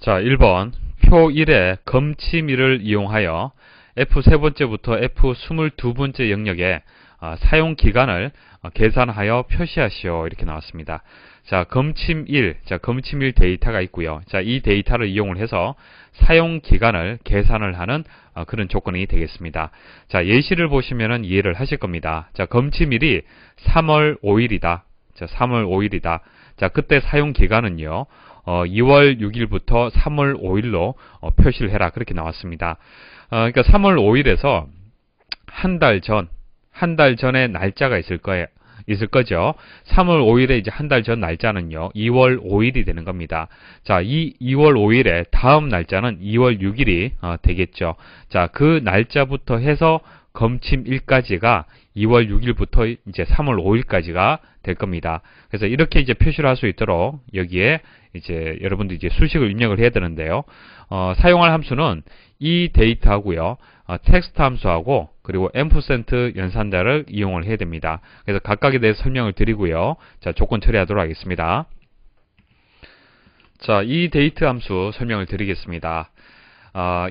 자, 1번 표 1의 검침일을 이용하여 F3번째부터 F22번째 영역의 사용기간을 계산하여 표시하시오. 이렇게 나왔습니다. 자, 검침일, 검침일 데이터가 있고요. 자, 이 데이터를 이용을 해서 사용기간을 계산을 하는 그런 조건이 되겠습니다. 자, 예시를 보시면은 이해를 하실 겁니다. 자, 검침일이 3월 5일이다. 자, 3월 5일이다. 자, 그때 사용기간은요. 2월 6일부터 3월 5일로 표시를 해라. 그렇게 나왔습니다. 그러니까 3월 5일에서 한 달 전에 날짜가 있을 거죠. 3월 5일에 이제 한 달 전 날짜는요, 2월 5일이 되는 겁니다. 자, 이 2월 5일에 다음 날짜는 2월 6일이 되겠죠. 자, 그 날짜부터 해서 검침일까지가 2월 6일부터 이제 3월 5일까지가 될 겁니다. 그래서 이렇게 이제 표시를 할 수 있도록 여기에 이제 여러분들 이제 수식을 입력을 해야 되는데요. 사용할 함수는 이 데이터하고요. 텍스트 함수하고 그리고 앰퍼센트 연산자를 이용을 해야 됩니다. 그래서 각각에 대해서 설명을 드리고요. 자, 조건 처리하도록 하겠습니다. 자, 이 데이트 함수 설명을 드리겠습니다.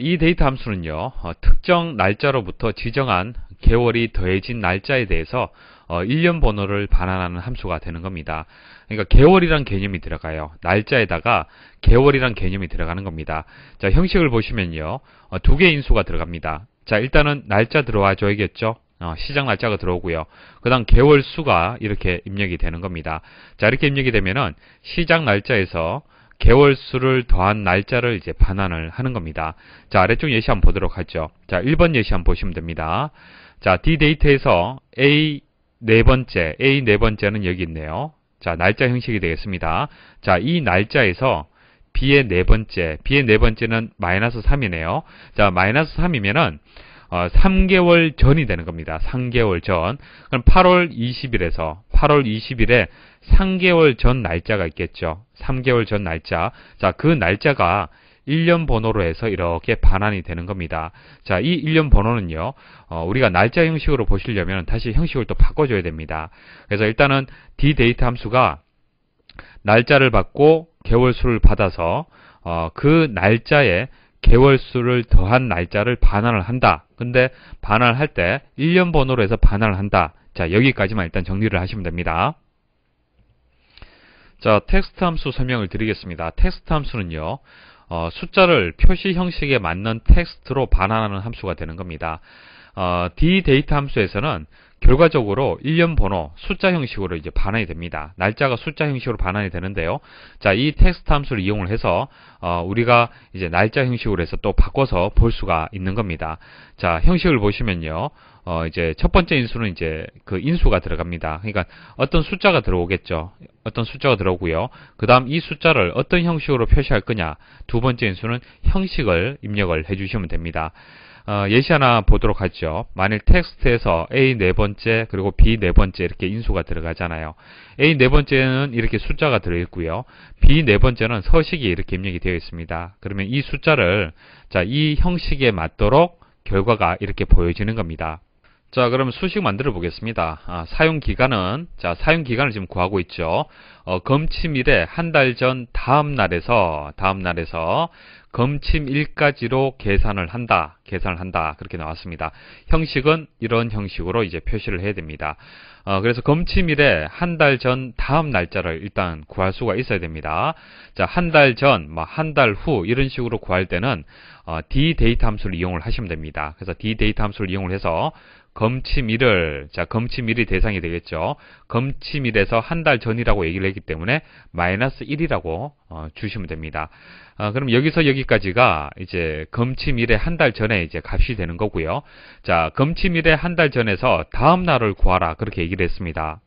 이 데이터 함수는요, 특정 날짜로부터 지정한 개월이 더해진 날짜에 대해서 1년 번호를 반환하는 함수가 되는 겁니다. 그러니까 개월이란 개념이 들어가요. 날짜에다가 개월이란 개념이 들어가는 겁니다. 자, 형식을 보시면요, 두 개의 인수가 들어갑니다. 자, 일단은 날짜 들어와 줘야겠죠. 시작 날짜가 들어오고요. 그 다음 개월 수가 이렇게 입력이 되는 겁니다. 자, 이렇게 입력이 되면은 시작 날짜에서 개월 수를 더한 날짜를 이제 반환을 하는 겁니다. 자, 아래쪽 예시 한번 보도록 하죠. 자, 1번 예시 한번 보시면 됩니다. 자, D데이터에서 A 네 번째는 여기 있네요. 자, 날짜 형식이 되겠습니다. 자, 이 날짜에서 B의 네 번째는 마이너스 3이네요. 자, 마이너스 3이면은 3개월 전이 되는 겁니다. 3개월 전. 그럼 8월 20일에 3개월 전 날짜가 있겠죠. 3개월 전 날짜. 자, 그 날짜가 1년 번호로 해서 이렇게 반환이 되는 겁니다. 자, 이 1년 번호는요, 우리가 날짜 형식으로 보시려면 다시 형식을 또 바꿔줘야 됩니다. 그래서 일단은 D데이터 함수가 날짜를 받고 개월 수를 받아서 그 날짜에 개월 수를 더한 날짜를 반환을 한다. 근데 반환을 할 때 1년 번호로 해서 반환을 한다. 자, 여기까지만 일단 정리를 하시면 됩니다. 자, 텍스트 함수 설명을 드리겠습니다. 텍스트 함수는요, 숫자를 표시 형식에 맞는 텍스트로 반환하는 함수가 되는 겁니다. D데이터 함수에서는 결과적으로 1년 번호 숫자 형식으로 이제 반환이 됩니다. 날짜가 숫자 형식으로 반환이 되는데요. 자, 이 텍스트 함수를 이용을 해서 우리가 이제 날짜 형식으로 해서 또 바꿔서 볼 수가 있는 겁니다. 자, 형식을 보시면요. 이제 첫 번째 인수는 이제 그 인수가 들어갑니다. 그러니까 어떤 숫자가 들어오겠죠. 어떤 숫자가 들어오고요. 그 다음 이 숫자를 어떤 형식으로 표시할 거냐. 두 번째 인수는 형식을 입력을 해주시면 됩니다. 예시 하나 보도록 하죠. 만일 텍스트에서 A 네 번째 그리고 B 네 번째 이렇게 인수가 들어가잖아요. A 네 번째는 이렇게 숫자가 들어있고요. B 네 번째는 서식이 이렇게 입력이 되어 있습니다. 그러면 이 숫자를 자, 이 형식에 맞도록 결과가 이렇게 보여지는 겁니다. 자, 그럼 수식 만들어 보겠습니다. 사용기간은, 자, 사용기간을 지금 구하고 있죠. 검침일에 한 달 전 다음 날에서 검침일까지로 계산을 한다. 그렇게 나왔습니다. 형식은 이런 형식으로 이제 표시를 해야 됩니다. 그래서 검침일에 한 달 전 다음 날짜를 일단 구할 수가 있어야 됩니다. 자, 한 달 전, 한 달 후 이런 식으로 구할 때는 D데이터 함수를 이용을 하시면 됩니다. 그래서 D데이터 함수를 이용을 해서 검침일이 대상이 되겠죠. 검침일에서 한 달 전이라고 얘기를 했기 때문에 마이너스 1이라고 주시면 됩니다. 그럼 여기서 여기까지가 이제 검침일에 한 달 전에 이제 값이 되는 거고요. 자, 검침일에 한 달 전에서 다음 날을 구하라. 그렇게 얘기를 했습니다.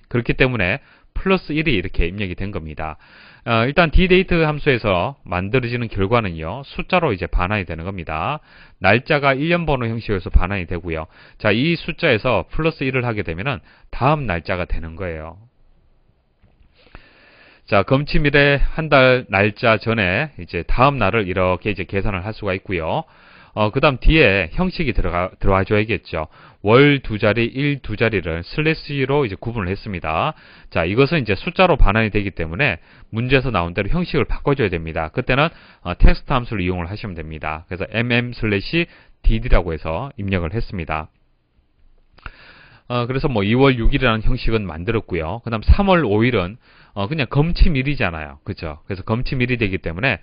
그렇기 때문에 플러스 1이 이렇게 입력이 된 겁니다. 일단 D데이터 함수에서 만들어지는 결과는요, 숫자로 이제 반환이 되는 겁니다. 날짜가 1년 번호 형식에서 반환이 되고요. 자, 이 숫자에서 플러스 1을 하게 되면은 다음 날짜가 되는 거예요. 자, 검침일에 한 달 날짜 전에 이제 다음 날을 이렇게 이제 계산을 할 수가 있고요. 그 다음 뒤에 형식이 들어와 줘야겠죠. 월 두 자리, 일 두 자리를 슬래시로 이제 구분을 했습니다. 자, 이것은 이제 숫자로 반환이 되기 때문에 문제에서 나온 대로 형식을 바꿔줘야 됩니다. 그때는 텍스트 함수를 이용을 하시면 됩니다. 그래서 mm/dd라고 해서 입력을 했습니다. 그래서 뭐 2월 6일이라는 형식은 만들었고요. 그 다음 3월 5일은 그냥 검침일이잖아요. 그죠? 그래서 검침일이 되기 때문에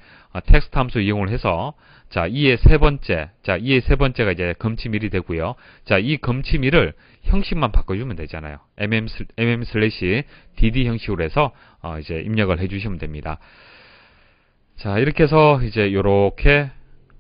텍스트 함수 이용을 해서 자, 2의 세 번째. 자, 2의 세 번째가 이제 검침일이 되고요. 자, 이 검침일을 형식만 바꿔주면 되잖아요. mm/dd 형식으로 해서 이제 입력을 해주시면 됩니다. 자, 이렇게 해서 이제 요렇게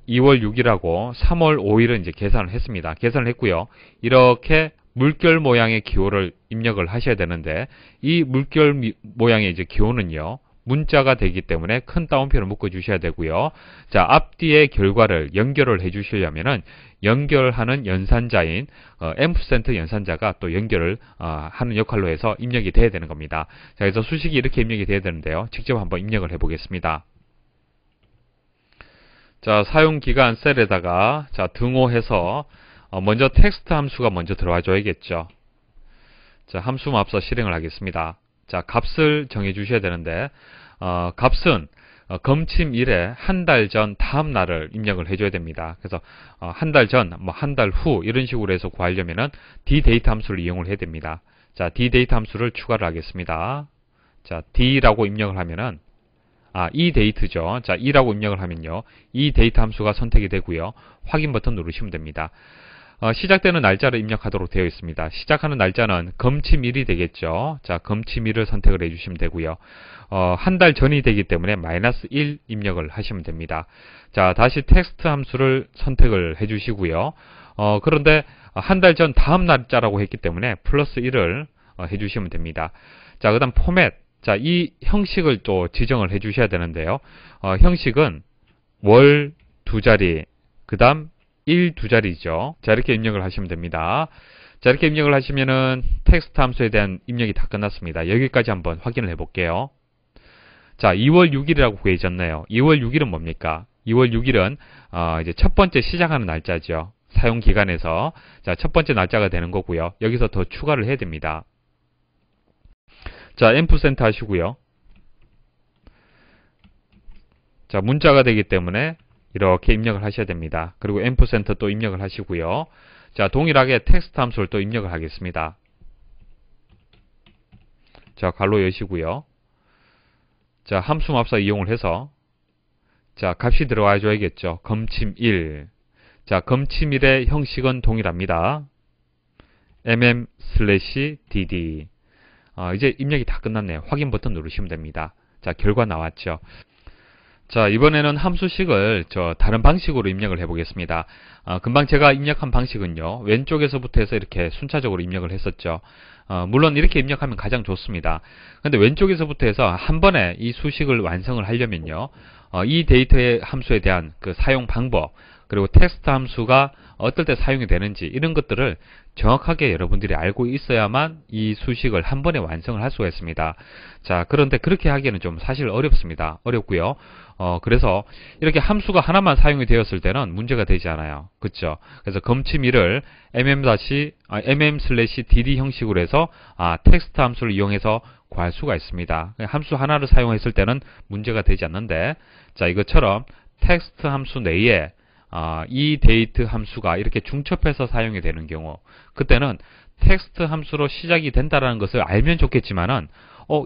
2월 6일하고 3월 5일은 이제 계산을 했습니다. 계산을 했고요. 이렇게 물결 모양의 기호를 입력을 하셔야 되는데 이 물결 모양의 이제 기호는요. 문자가 되기 때문에 큰 따옴표를 묶어 주셔야 되고요. 자, 앞뒤의 결과를 연결을 해 주시려면은 연결하는 연산자인 앰프센트 연산자가 또 연결을 하는 역할로 해서 입력이 돼야 되는 겁니다. 자, 그래서 수식이 이렇게 입력이 돼야 되는데요. 직접 한번 입력을 해 보겠습니다. 자, 사용기간 셀에다가 자, 등호해서 먼저 텍스트 함수가 먼저 들어와 줘야겠죠. 자, 함수 앞서 실행을 하겠습니다. 자, 값을 정해 주셔야 되는데 값은 검침일에 한 달 전 다음 날을 입력을 해줘야 됩니다. 그래서 한 달 전, 뭐 한 달 후 이런 식으로 해서 구하려면은 dDate 함수를 이용을 해야 됩니다. 자, dDate 함수를 추가를 하겠습니다. 자, d라고 입력을 하면은 이 데이트죠. 자, 이라고 입력을 하면요. 이 데이트 함수가 선택이 되고요. 확인 버튼 누르시면 됩니다. 시작되는 날짜를 입력하도록 되어 있습니다. 시작하는 날짜는 검침일이 되겠죠. 자, 검침일을 선택을 해주시면 되고요. 한 달 전이 되기 때문에 -1 입력을 하시면 됩니다. 자, 다시 텍스트 함수를 선택을 해주시고요. 그런데 한 달 전 다음 날짜라고 했기 때문에 +1을 해주시면 됩니다. 자, 그 다음 포맷. 자, 이 형식을 또 지정을 해주셔야 되는데요. 형식은 월 두 자리, 그 다음 일 두 자리죠. 자, 이렇게 입력을 하시면 됩니다. 자, 이렇게 입력을 하시면은 텍스트 함수에 대한 입력이 다 끝났습니다. 여기까지 한번 확인을 해 볼게요. 자, 2월 6일이라고 구해졌네요. 2월 6일은 뭡니까? 2월 6일은 이제 첫 번째 시작하는 날짜죠. 사용 기간에서 자, 첫 번째 날짜가 되는 거고요. 여기서 더 추가를 해야 됩니다. 자, 앰프센트 하시고요. 자, 문자가 되기 때문에 이렇게 입력을 하셔야 됩니다. 그리고 앰프센터 또 입력을 하시고요. 자, 동일하게 텍스트 함수를 또 입력을 하겠습니다. 자, 괄호 여시고요. 자, 함수 맙사 이용을 해서 자, 값이 들어와 줘야겠죠. 검침일. 자, 검침일의 형식은 동일합니다. mm/dd. 이제 입력이 다 끝났네요. 확인 버튼 누르시면 됩니다. 자, 결과 나왔죠. 자, 이번에는 함수식을 다른 방식으로 입력을 해 보겠습니다. 금방 제가 입력한 방식은요. 왼쪽에서부터 해서 이렇게 순차적으로 입력을 했었죠. 물론 이렇게 입력하면 가장 좋습니다. 근데 왼쪽에서부터 해서 한 번에 이 수식을 완성을 하려면요. 이 데이터의 함수에 대한 그 사용 방법, 그리고 텍스트 함수가 어떨 때 사용이 되는지 이런 것들을 정확하게 여러분들이 알고 있어야만 이 수식을 한 번에 완성을 할 수가 있습니다. 자, 그런데 그렇게 하기에는 좀 사실 어렵습니다. 어렵고요. 그래서 이렇게 함수가 하나만 사용이 되었을 때는 문제가 되지 않아요. 그렇죠? 그래서 검침일을 mm/dd 형식으로 해서 텍스트 함수를 이용해서 구할 수가 있습니다. 함수 하나를 사용했을 때는 문제가 되지 않는데, 자, 이것처럼 텍스트 함수 내에 이 데이트 함수가 이렇게 중첩해서 사용이 되는 경우, 그때는 텍스트 함수로 시작이 된다는 것을 알면 좋겠지만은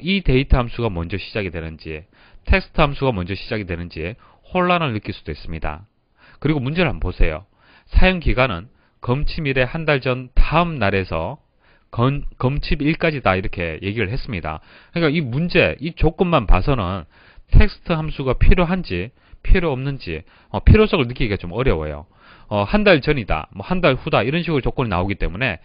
이 데이트 함수가 먼저 시작이 되는지, 텍스트 함수가 먼저 시작이 되는지 혼란을 느낄 수도 있습니다. 그리고 문제를 한번 보세요. 사용 기간은 검침일의 한 달 전 다음 날에서 검침일까지다 이렇게 얘기를 했습니다. 그러니까 이 문제, 이 조건만 봐서는 텍스트 함수가 필요한지 필요 없는지 필요성을 느끼기가 좀 어려워요. 한 달 전이다, 뭐 한 달 후다 이런 식으로 조건이 나오기 때문에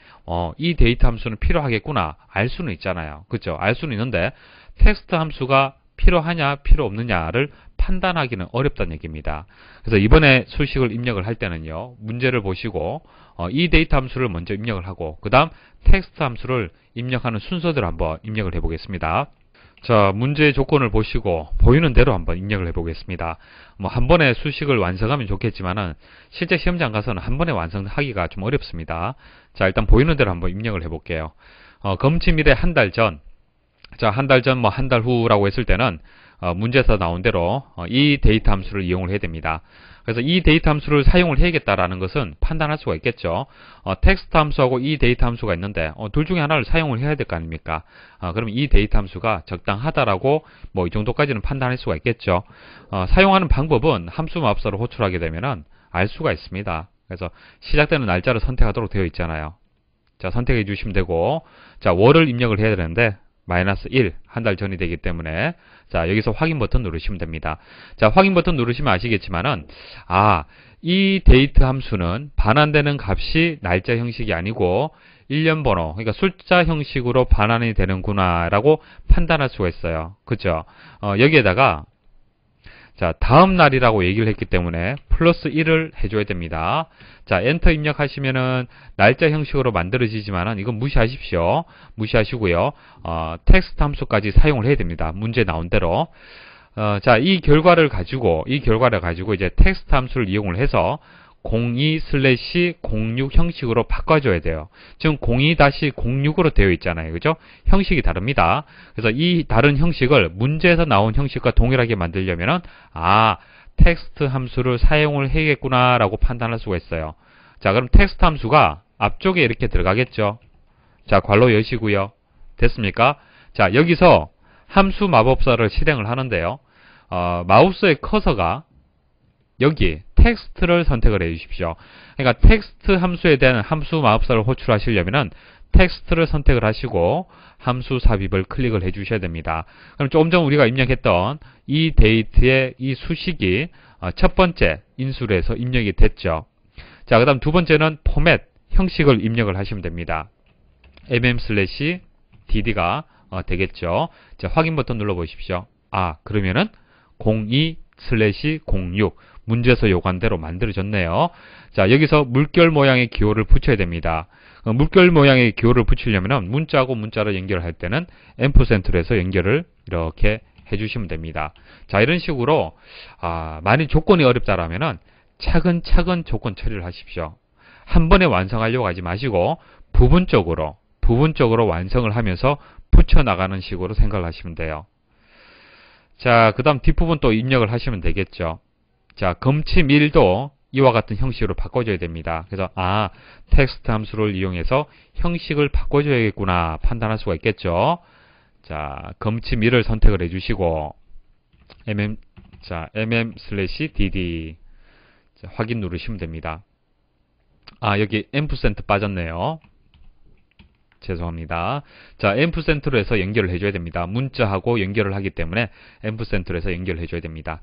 이 데이터 함수는 필요하겠구나 알 수는 있잖아요. 그렇죠? 알 수는 있는데 텍스트 함수가 필요하냐 필요 없느냐를 판단하기는 어렵다는 얘기입니다. 그래서 이번에 수식을 입력을 할 때는요, 문제를 보시고 이 데이터 함수를 먼저 입력을 하고 그 다음 텍스트 함수를 입력하는 순서대로 한번 입력을 해 보겠습니다. 자, 문제의 조건을 보시고 보이는 대로 한번 입력을 해보겠습니다. 뭐 한 번에 수식을 완성하면 좋겠지만은 실제 시험장 가서는 한 번에 완성하기가 좀 어렵습니다. 자, 일단 보이는 대로 한번 입력을 해볼게요. 검침일에 한 달 전, 자, 한 달 전, 뭐 한 달 후라고 했을 때는 문제에서 나온 대로 이 데이터 함수를 이용을 해야 됩니다. 그래서 이 데이터 함수를 사용을 해야겠다라는 것은 판단할 수가 있겠죠. 텍스트 함수하고 이 데이터 함수가 있는데 둘 중에 하나를 사용을 해야 될 거 아닙니까? 그러면 이 데이터 함수가 적당하다라고 뭐 이 정도까지는 판단할 수가 있겠죠. 사용하는 방법은 함수 마법사를 호출하게 되면은 알 수가 있습니다. 그래서 시작되는 날짜를 선택하도록 되어 있잖아요. 자, 선택해 주시면 되고, 자, 월을 입력을 해야 되는데 -1, 한 달 전이 되기 때문에 자, 여기서 확인 버튼 누르시면 됩니다. 자, 확인 버튼 누르시면 아시겠지만은 이 데이트 함수는 반환되는 값이 날짜 형식이 아니고 일련 번호, 그러니까 숫자 형식으로 반환이 되는구나 라고 판단할 수가 있어요. 그죠? 여기에다가 자, 다음 날이라고 얘기를 했기 때문에 플러스 1을 해줘야 됩니다. 자, 엔터 입력하시면은 날짜 형식으로 만들어지지만은 이건 무시하십시오. 무시하시고요. 텍스트 함수까지 사용을 해야 됩니다. 문제 나온 대로. 자, 이 결과를 가지고 이제 텍스트 함수를 이용을 해서 02/06 형식으로 바꿔줘야 돼요. 지금 02-06으로 되어 있잖아요. 그죠? 형식이 다릅니다. 그래서 이 다른 형식을 문제에서 나온 형식과 동일하게 만들려면은 텍스트 함수를 사용을 해야겠구나 라고 판단할 수가 있어요. 자, 그럼 텍스트 함수가 앞쪽에 이렇게 들어가겠죠. 자, 괄호 여시고요. 됐습니까? 자, 여기서 함수 마법사를 실행을 하는데요. 마우스의 커서가 여기 텍스트를 선택을 해 주십시오. 그러니까 텍스트 함수에 대한 함수 마법사를 호출하시려면은 텍스트를 선택을 하시고 함수 삽입을 클릭을 해 주셔야 됩니다. 그럼 조금 전 우리가 입력했던 이 데이트의 이 수식이 첫 번째 인수로 해서 입력이 됐죠. 자, 그 다음 두 번째는 포맷 형식을 입력을 하시면 됩니다. mm/dd가 되겠죠. 자, 확인 버튼 눌러 보십시오. 그러면은 02/06 문제에서 요구한 대로 만들어졌네요. 자, 여기서 물결 모양의 기호를 붙여야 됩니다. 물결 모양의 기호를 붙이려면 문자하고 문자를 연결할 때는 앰프센트로 해서 연결을 이렇게 해주시면 됩니다. 자, 이런 식으로 만약 조건이 어렵다라면은 차근차근 조건 처리를 하십시오. 한 번에 완성하려고 하지 마시고 부분적으로 완성을 하면서 붙여나가는 식으로 생각을 하시면 돼요. 자, 그 다음 뒷부분 또 입력을 하시면 되겠죠. 자, 검침일도 이와 같은 형식으로 바꿔줘야 됩니다. 그래서 텍스트 함수를 이용해서 형식을 바꿔줘야겠구나 판단할 수가 있겠죠. 자, 검침일을 선택을 해주시고 mm/dd 자, 확인 누르시면 됩니다. 여기 앰프센트 빠졌네요. 죄송합니다. 자, 앰프센트로 해서 연결을 해줘야 됩니다. 문자하고 연결을 하기 때문에 앰프센트로 해서 연결을 해줘야 됩니다.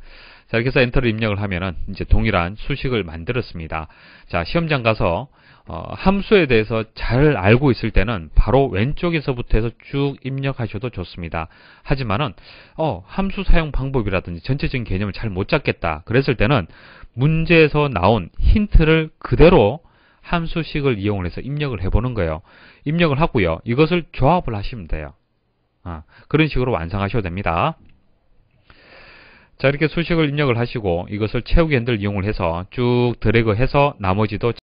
자, 이렇게 해서 엔터를 입력을 하면은 이제 동일한 수식을 만들었습니다. 자, 시험장 가서 함수에 대해서 잘 알고 있을 때는 바로 왼쪽에서부터 해서 쭉 입력하셔도 좋습니다. 하지만은 함수 사용 방법이라든지 전체적인 개념을 잘 못 잡겠다. 그랬을 때는 문제에서 나온 힌트를 그대로 함수식을 이용을 해서 입력을 해보는 거예요. 입력을 하고요. 이것을 조합을 하시면 돼요. 그런 식으로 완성하셔도 됩니다. 자, 이렇게 수식을 입력을 하시고 이것을 채우기 핸들 이용을 해서 쭉 드래그해서 나머지도